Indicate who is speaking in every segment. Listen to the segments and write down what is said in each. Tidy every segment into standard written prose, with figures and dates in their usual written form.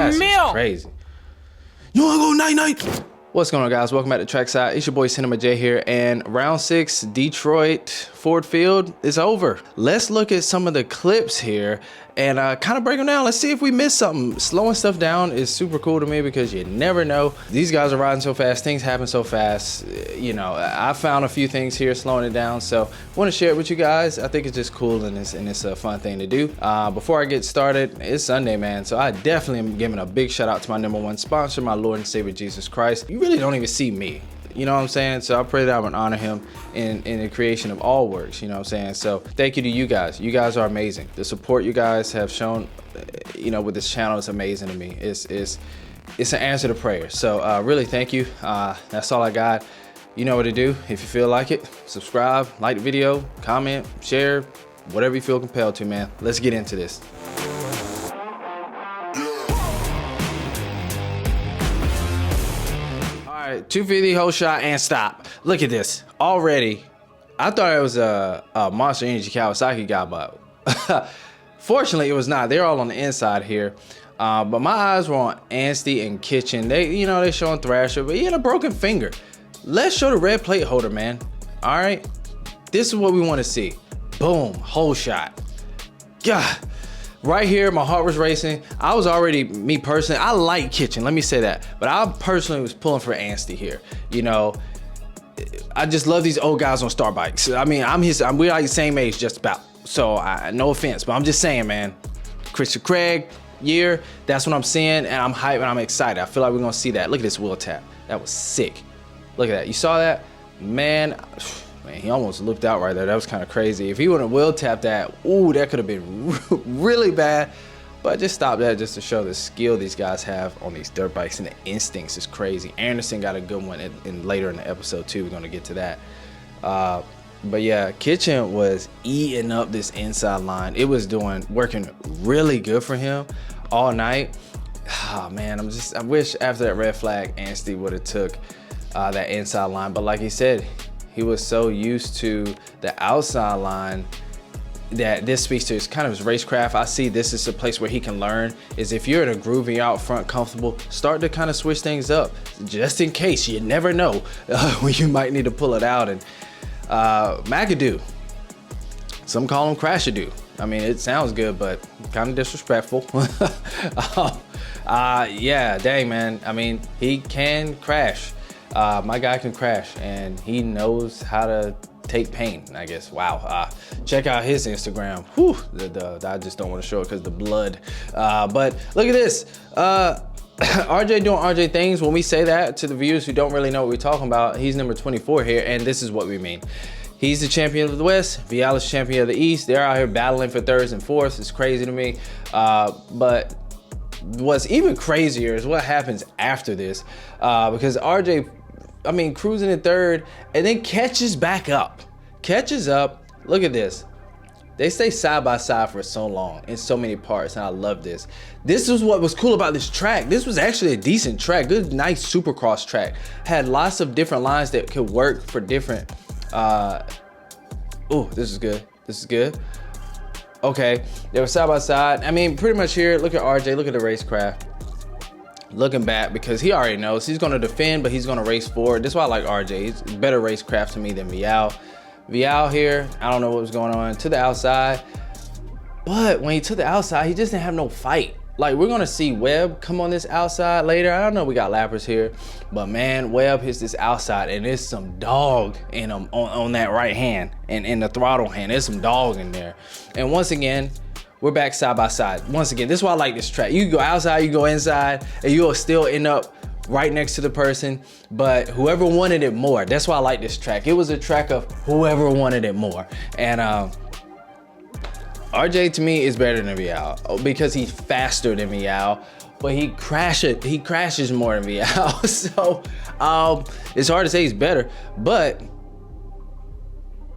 Speaker 1: fast. It's crazy. You wanna go night-night? What's going on, guys? Welcome back to Trackside. It's your boy Cinema J here, and round 6 Detroit Ford Field is over. Let's look at some of the clips here and kind of break them down. Let's see if we missed something. Slowing stuff down is super cool to me because you never know. These guys are riding so fast, things happen so fast. You know, I found a few things here slowing it down, so I want to share it with you guys. I think it's just cool and it's a fun thing to do. Before I get started, it's Sunday, man, so I definitely am giving a big shout out to my #1 sponsor, my Lord and Savior Jesus Christ. You really don't even see me. You know what I'm saying? So I pray that I would honor him in the creation of all works, you know what I'm saying? So thank you to you guys. You guys are amazing. The support you guys have shown, you know, with this channel is amazing to me. It's an answer to prayer. So really thank you. That's all I got. You know what to do. If you feel like it, subscribe, like the video, comment, share, whatever you feel compelled to, man. Let's get into this. 250 whole shot and stop. Look at this already. I thought it was a Monster Energy Kawasaki guy, but fortunately it was not. They're all on the inside here. But my eyes were on Anstie and Kitchen. They showing Thrasher, but he had a broken finger. Let's show the red plate holder, man. All right, this is what we want to see. Boom, whole shot. God. Right here, my heart was racing. I was already, me personally, I like Kitchen, let me say that. But I personally was pulling for Anstie here. You know, I just love these old guys on star bikes. I mean, we're like the same age just about. So no offense, but I'm just saying, man, Christian Craig year, that's what I'm seeing, and I'm hyped and I'm excited. I feel like we're gonna see that. Look at this wheel tap. That was sick. Look at that, you saw that? Man, he almost looked out right there. That was kind of crazy. If he would have wheel tapped that, ooh, that could have been really bad. But just stop that just to show the skill these guys have on these dirt bikes, and the instincts is crazy. Anderson got a good one in later in the episode too. We're gonna get to that. But yeah, Kitchen was eating up this inside line. It was working really good for him all night. Oh man, I wish after that red flag, Anstie would have took that inside line. But like he said, he was so used to the outside line that this speaks to his kind of his racecraft. I see this is a place where he can learn, is if you're in a groove and you're out front comfortable, start to kind of switch things up just in case. You never know when you might need to pull it out. And McAdoo, some call him Crashadoo. I mean, it sounds good, but kind of disrespectful. Yeah, dang, man. I mean, he can crash. My guy can crash, and he knows how to take pain, I guess. Wow. Check out his Instagram. Whew, I just don't want to show it because the blood. But look at this. RJ doing RJ things. When we say that to the viewers who don't really know what we're talking about, he's number 24 here, and this is what we mean. He's the champion of the West. Vial is champion of the East. They're out here battling for thirds and fourths. It's crazy to me. But what's even crazier is what happens after this, because RJ, I mean, cruising in third and then catches back up. Catches up. Look at this. They stay side by side for so long in so many parts, and I love this. This is what was cool about this track. This was actually a decent track. Good, nice supercross track. Had lots of different lines that could work for different. Oh, this is good. This is good. Okay, they were side by side. I mean, pretty much here, look at RJ, look at the racecraft. Looking back, because he already knows he's going to defend, but he's going to race forward. That's why I like RJ. He's better racecraft to me than Vial. Vial here, I don't know what was going on, to the outside. But when he took the outside, he just didn't have no fight. Like, we're going to see Webb come on this outside later. I don't know, we got lappers here. But man, Webb hits this outside, and there's some dog in him on that right hand and in the throttle hand. There's some dog in there. And once again, we're back side by side. Once again, this is why I like this track. You can go outside, you can go inside, and you'll still end up right next to the person, but whoever wanted it more. That's why I like this track. It was a track of whoever wanted it more. And RJ to me is better than Vial because he's faster than Vial, but he crashes more than Vial. So it's hard to say he's better, but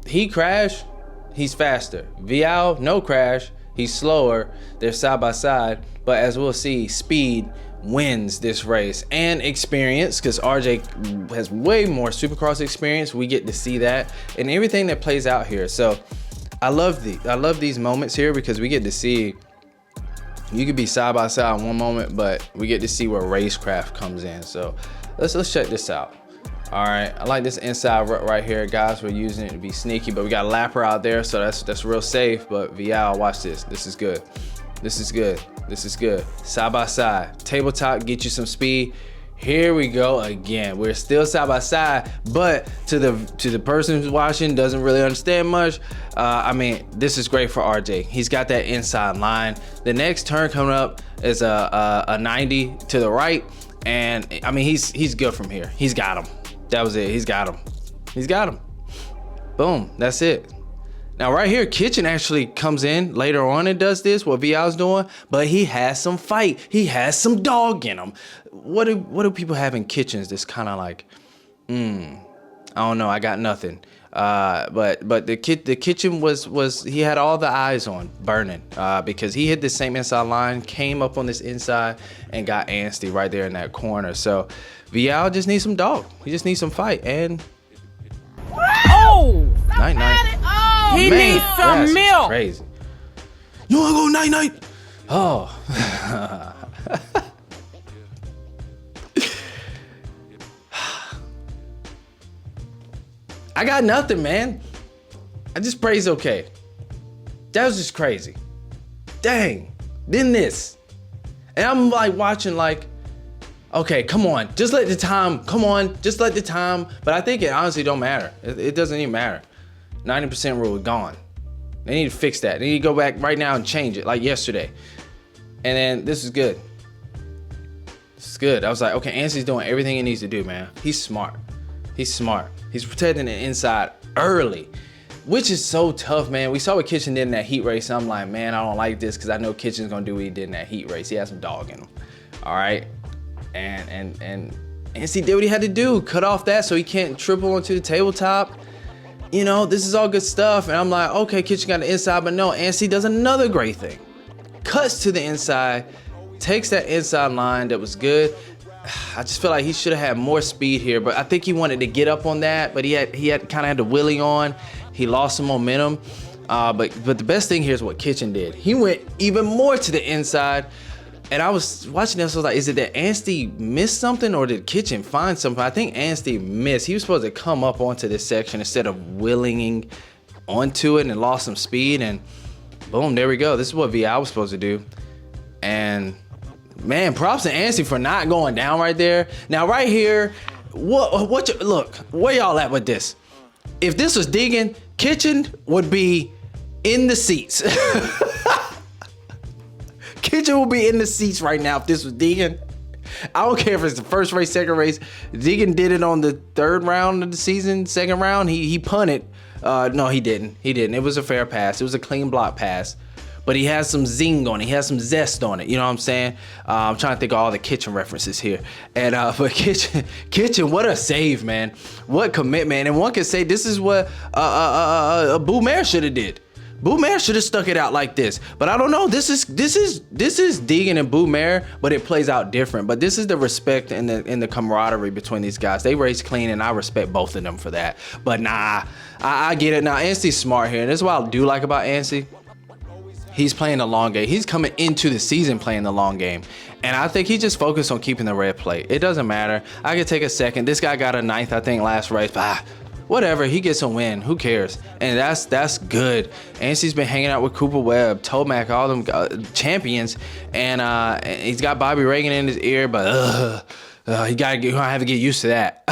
Speaker 1: he crashed, he's faster. Vial, no crash, he's slower. They're side by side, but as we'll see, speed wins this race and experience, because RJ has way more supercross experience. We get to see that and everything that plays out here. So I love these moments here because we get to see You could be side by side in one moment, but we get to see where racecraft comes in. So let's check this out. All right, I like this inside rut right here. Guys, we're using it to be sneaky, but we got a lapper out there, so that's real safe. But Vial, watch this. This is good. This is good. This is good. Side by side. Tabletop, get you some speed. Here we go again. We're still side by side, but to the person who's watching doesn't really understand much. I mean, this is great for RJ. He's got that inside line. The next turn coming up is a 90 to the right, and I mean he's good from here. He's got him. That was it. He's got him. He's got him. Boom. That's it. Now right here, Kitchen actually comes in later on and does this, what Vial's doing, but he has some fight. He has some dog in him. What do people have in Kitchens that's kind of like, I don't know, I got nothing. But the Kitchen was he had all the eyes on burning because he hit the same inside line, came up on this inside and got Anstie right there in that corner. So Vial just needs some dog. He just needs some fight and night.
Speaker 2: Oh, he needs some milk.
Speaker 1: Crazy. You wanna go night? Oh. I got nothing, man. I just pray he's okay. That was just crazy. Dang. Then this. And I'm like watching like, okay, come on. Just let the time, come on. Just let the time. But I think it honestly don't matter. It doesn't even matter. 90% rule is gone. They need to fix that. They need to go back right now and change it like yesterday. And then this is good. This is good. I was like, okay, Anstie's doing everything he needs to do, man. He's smart. He's smart. He's protecting the inside early, which is so tough, man. We saw what Kitchen did in that heat race, and I'm like, man, I don't like this because I know Kitchen's gonna do what he did in that heat race. He has some dog in him. All right. And Anstie did what he had to do. Cut off that so he can't triple onto the tabletop. You know, this is all good stuff. And I'm like, okay, Kitchen got the inside, but no, Anstie does another great thing. Cuts to the inside, takes that inside line that was good. I just feel like he should have had more speed here, but I think he wanted to get up on that, but he had kind of had the wheelie on. He lost some momentum. But the best thing here is what Kitchen did. He went even more to the inside. And I was watching this, I was like, is it that Anstie missed something or did Kitchen find something? I think Anstie missed. He was supposed to come up onto this section instead of willinging onto it and lost some speed. And boom, there we go. This is what VI was supposed to do. And man, props to Anstie for not going down right there. Now right here, look, where y'all at with this? If this was Deegan, Kitchen would be in the seats. Kitchen will be in the seats right now if this was Deegan. I don't care if it's the first race, second race. Deegan did it on the third round of the season, second round. He punted. No, he didn't. He didn't. It was a fair pass. It was a clean block pass. But he has some zing on it. He has some zest on it. You know what I'm saying? I'm trying to think of all the Kitchen references here. And but Kitchen, what a save, man. What commitment. And one could say this is what Boo Mare should have did. Boo Mare should have stuck it out like this, but I don't know. This is Deegan and Boo Mare, but it plays out different. But this is the respect and the camaraderie between these guys. They race clean, and I respect both of them for that. But nah, I get it now. Anstie's smart here, and this is what I do like about Anstie. He's playing the long game. He's coming into the season playing the long game, and I think he just focused on keeping the red plate. It doesn't matter. I could take a second. This guy got a 9th, I think, last race. Whatever, he gets a win. Who cares? And that's good. Anstie's been hanging out with Cooper Webb, Tomac, all them champions, and he's got Bobby Reagan in his ear. But he gonna have to get used to that.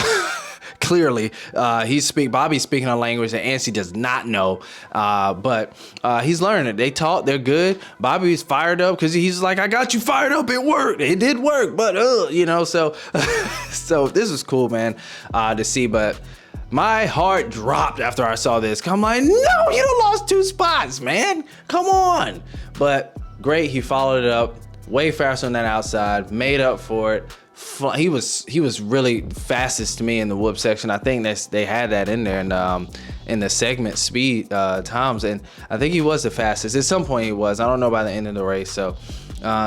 Speaker 1: Clearly, Bobby's speaking a language that Anstie does not know, but he's learning it. They talk, they're good. Bobby's fired up because he's like, I got you fired up. It worked. It did work, but you know, so this is cool, man, to see. But my heart dropped after I saw this. I'm like, no, you done lost 2 spots, man. Come on. But great, he followed it up way faster on that outside, made up for it. He was really fastest to me in the whoop section. I think they had that in there in the segment speed times, and I think he was the fastest. At some point he was. I don't know by the end of the race. So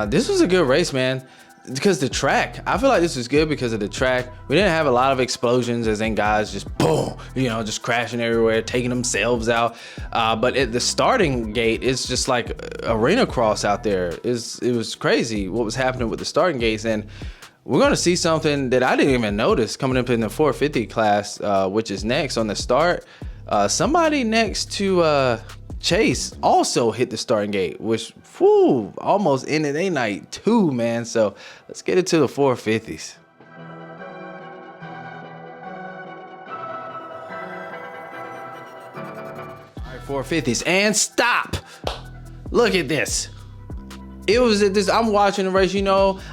Speaker 1: this was a good race, man. because the track, I feel like this was good because of the track. We didn't have a lot of explosions, as in guys just boom, just crashing everywhere, taking themselves out. But at the starting gate, it's just like arena cross out there. It was crazy what was happening with the starting gates, and we're gonna see something that I didn't even notice coming up in the 450 class, which is next on the start. Somebody next to Chase also hit the starting gate, which almost ended their night too, man. So let's get into the 450s. All right, 450s and stop. Look at this. It was at this, I'm watching the race,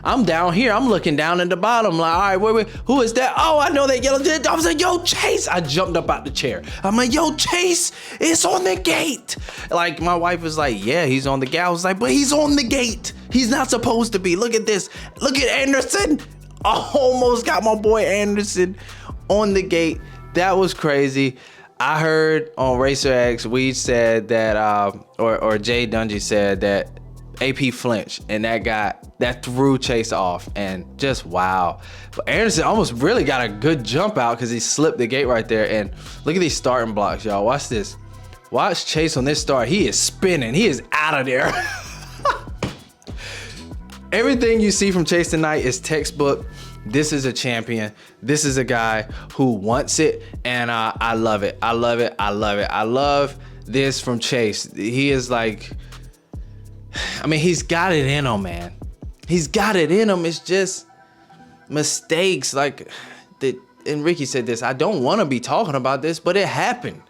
Speaker 1: I'm down here. I'm looking down at the bottom like, all right, wait, who is that? Oh, I know that yellow. I was like, yo, Chase. I jumped up out the chair. I'm like, yo, Chase, it's on the gate. Like, my wife was like, yeah, he's on the gate. I was like, but he's on the gate. He's not supposed to be. Look at this. Look at Anderson. I almost got my boy Anderson on the gate. That was crazy. I heard on Racer X, we said that, or Jay Dungy said that AP flinched, and that threw Chase off, and just wow. But Anderson almost really got a good jump out because he slipped the gate right there. And look at these starting blocks, y'all. Watch this. Watch Chase on this start. He is spinning. He is out of there. Everything you see from Chase tonight is textbook. This is a champion. This is a guy who wants it, and I love it. I love it. I love it. I love this from Chase. He is like, he's got it in him, man. He's got it in him. It's just mistakes like that. And Ricky said this, I don't want to be talking about this, but it happened.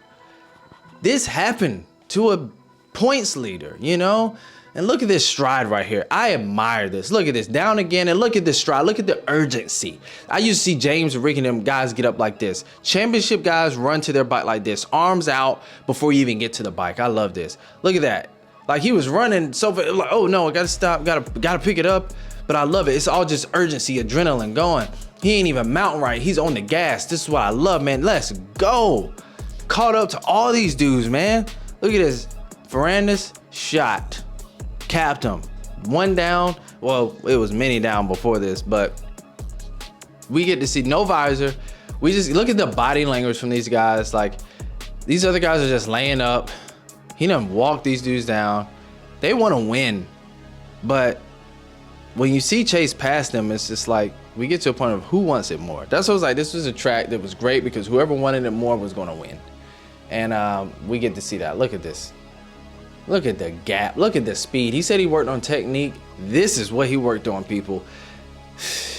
Speaker 1: This happened to a points leader, And look at this stride right here. I admire this. Look at this. Down again, and look at this stride. Look at the urgency. I used to see James and Ricky and them guys get up like this. Championship guys run to their bike like this. Arms out before you even get to the bike. I love this. Look at that. Like, he was running so like, oh no, I gotta stop, gotta pick it up. But I love it. It's all just urgency, adrenaline going. He ain't even mounting right. He's on the gas. This is what I love, man. Let's go. Caught up to all these dudes, man. Look at this. Ferrandis shot. Capped him. One down. Well, it was many down before this, but we get to see no visor. We just look at the body language from these guys. Like, these other guys are just laying up. He done walked these dudes down. They want to win. But when you see Chase past them, it's just like, we get to a point of who wants it more. That's what I was like, this was a track that was great because whoever wanted it more was going to win. And we get to see that. Look at this. Look at the gap. Look at the speed. He said he worked on technique. This is what he worked on, people.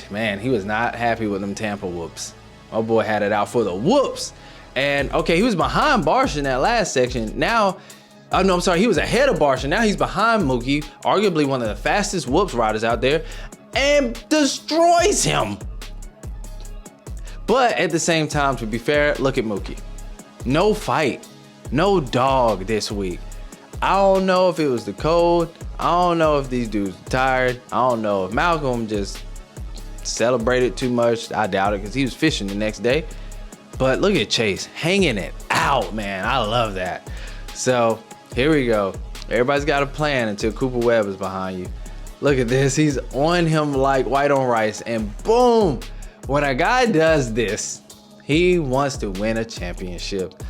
Speaker 1: Man, he was not happy with them Tampa whoops. My boy had it out for the whoops. And okay, he was behind Barsh in that last section. Now, oh no, I'm sorry, he was ahead of Barsh, and now he's behind Mookie, arguably one of the fastest whoops riders out there, and destroys him. But at the same time, to be fair, look at Mookie. No fight, no dog this week. I don't know if it was the cold. I don't know if these dudes are tired. I don't know if Malcolm just celebrated too much. I doubt it because he was fishing the next day. But look at Chase hanging it out, man. I love that. So here we go. Everybody's got a plan until Cooper Webb is behind you. Look at this. He's on him like white on rice. And boom. When a guy does this, he wants to win a championship.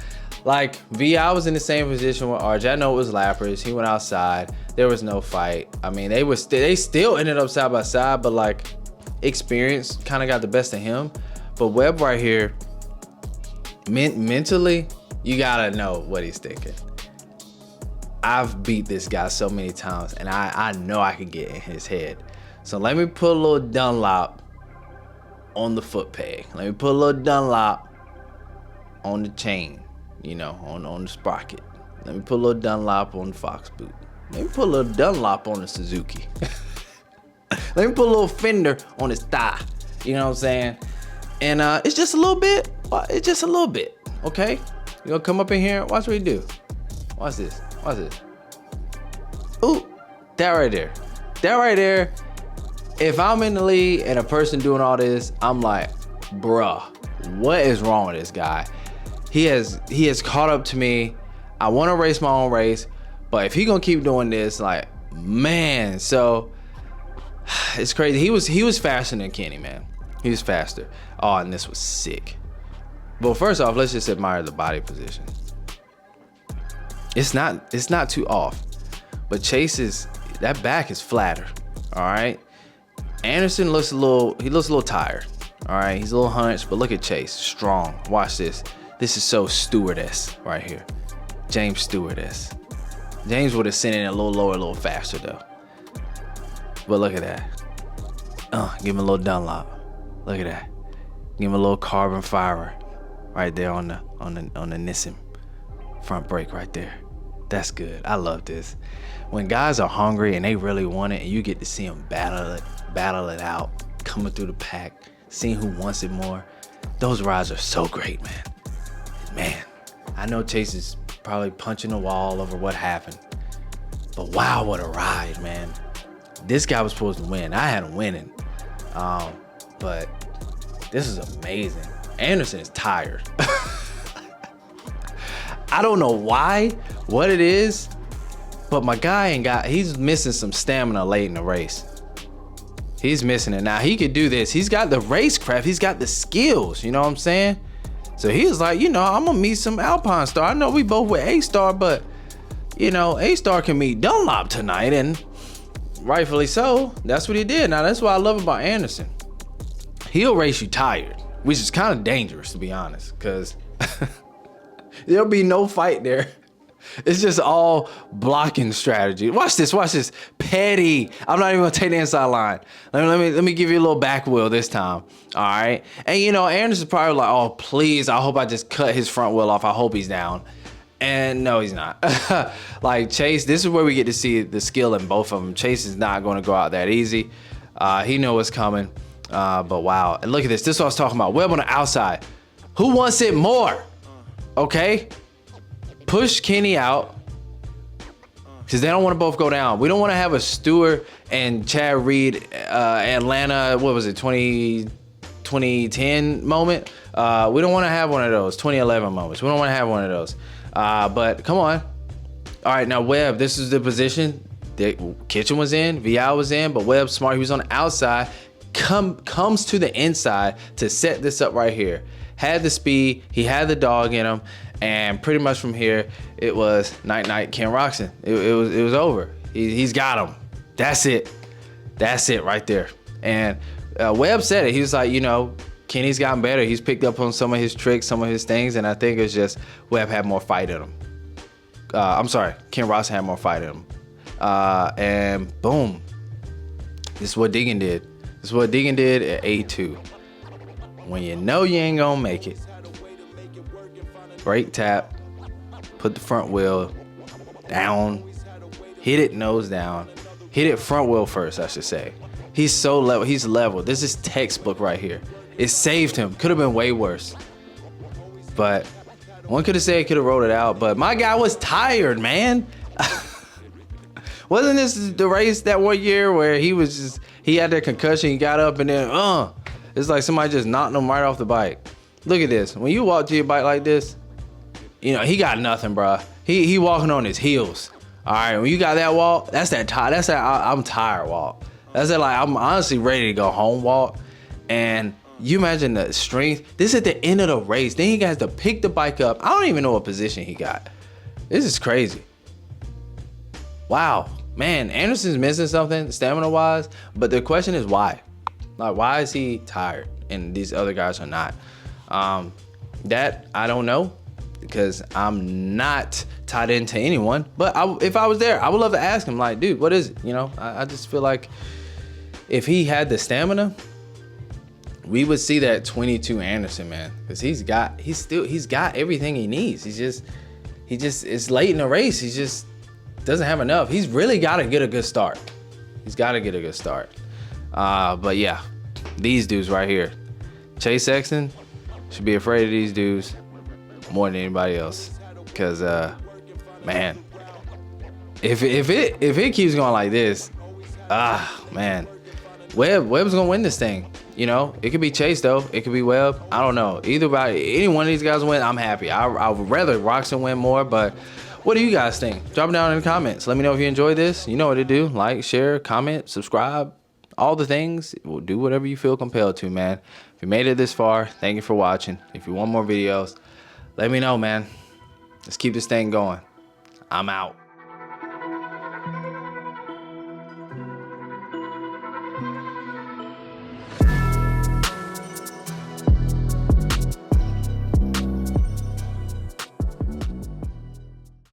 Speaker 1: Like, VI was in the same position with RJ. I know it was lappers. He went outside. There was no fight. I mean, they still ended up side by side, but like, experience kind of got the best of him. But Webb right here, mentally, you gotta know what he's thinking. I've beat this guy so many times, and I know I can get in his head. So let me put a little Dunlop on the foot peg. Let me put a little Dunlop on the chain, on the sprocket. Let me put a little Dunlop on the Fox boot. Let me put a little Dunlop on the Suzuki. Let me put a little fender on his thigh. You know what I'm saying? And it's just a little bit. It's just a little bit, okay? You gonna come up in here? Watch what he do. Watch this. Watch this. Ooh, that right there. That right there. If I'm in the lead and a person doing all this, I'm like, bruh, what is wrong with this guy? He has caught up to me. I want to race my own race, but if he gonna keep doing this, like, man. So It's crazy. He was faster than Kenny, man. He was faster. Oh, and this was sick. Well, first off, let's just admire the body position. It's not too off, but Chase's that back is flatter. All right. Anderson looks a little tired. All right, he's a little hunched, but look at Chase, strong. Watch this. This is so Stewart-esque right here. James Stewart-esque. James would have sent it a little lower, a little faster though. But look at that. Give him a little Dunlop. Look at that. Give him a little carbon fiber right there on the Nissan front brake right there. That's good. I love this. When guys are hungry and they really want it, and you get to see them battle it out, coming through the pack, seeing who wants it more. Those rides are so great, man. Man, I know Chase is probably punching the wall over what happened, but wow, what a ride, man. This guy was supposed to win. I had him winning, but this is amazing. Anderson is tired. I don't know why, what it is, but my guy he's missing some stamina late in the race. He's missing it. Now, he could do this. He's got the racecraft. He's got the skills. You know what I'm saying? So he was like, I'm going to meet some Alpine Star. I know we both with A-Star, but, A-Star can meet Dunlop tonight. And rightfully so. That's what he did. Now, that's what I love about Anderson. He'll race you tired, which is kind of dangerous, to be honest, because there'll be no fight there. It's just all blocking strategy. Watch this. Petty. I'm not even gonna take the inside line. Let me give you a little back wheel this time. All right. And Anderson's probably like, oh please, I hope I just cut his front wheel off. I hope he's down. And no, he's not. Like Chase, this is where we get to see the skill in both of them. Chase is not gonna go out that easy. He knows what's coming. But wow. And look at this. This is what I was talking about. Webb on the outside. Who wants it more? Okay. Push Kenny out because they don't want to both go down. We don't want to have a Stewart and Chad Reed Atlanta, what was it, 2010 moment. We don't want to have one of those 2011 moments. We don't want to have one of those. But come on. All right, now Webb, this is the position that Kitchen was in, VI was in, but Webb's smart. He was on the outside, comes to the inside to set this up right here. Had the speed, he had the dog in him. And pretty much from here, it was night Ken Roxon. It was over. He's got him. That's it. That's it right there. And Webb said it. He was like, Kenny's gotten better. He's picked up on some of his tricks, some of his things, and I think it's just Webb had more fight in him. I'm sorry, Ken Roxon had more fight in him. And boom, this is what Deegan did. This is what Deegan did at A2. When you know you ain't gonna make it, brake tap, put the front wheel down, hit it nose down, hit it front wheel first, I should say. He's so level, he's level. This is textbook right here. It saved him. Could have been way worse. But one could have said he could have rolled it out, but my guy was tired, man. Wasn't this the race that one year where he had that concussion, he got up and then, it's like somebody just knocked him right off the bike. Look at this. When you walk to your bike like this, he got nothing, bro. He walking on his heels. All right, when you got that walk, that's that I'm tired walk. That's that I'm honestly ready to go home walk. And you imagine the strength. This is at the end of the race. Then he has to pick the bike up. I don't even know what position he got. This is crazy. Wow, man, Anderson's missing something stamina-wise. But the question is why? Like, why is he tired and these other guys are not? That I don't know, because I'm not tied into anyone. But if I was there, I would love to ask him, like, dude, what is it? I just feel like if he had the stamina, we would see that 22 Anderson, man, because he's got everything he needs. It's late in the race. He just doesn't have enough. He's really got to get a good start. But yeah, these dudes right here, Chase Sexton should be afraid of these dudes more than anybody else, because man, if it keeps going like this, man, Webb's gonna win this thing. It could be Chase though, it could be Webb. I don't know. Any one of these guys win, I'm happy. I would rather Roxon win more, but what do you guys think? Drop it down in the comments. Let me know if you enjoyed this. You know what to do. Like, share, comment, subscribe, all the things. We'll do whatever you feel compelled to, man. If you made it this far, thank you for watching. If you want more videos, let me know, man. Let's keep this thing going. I'm out.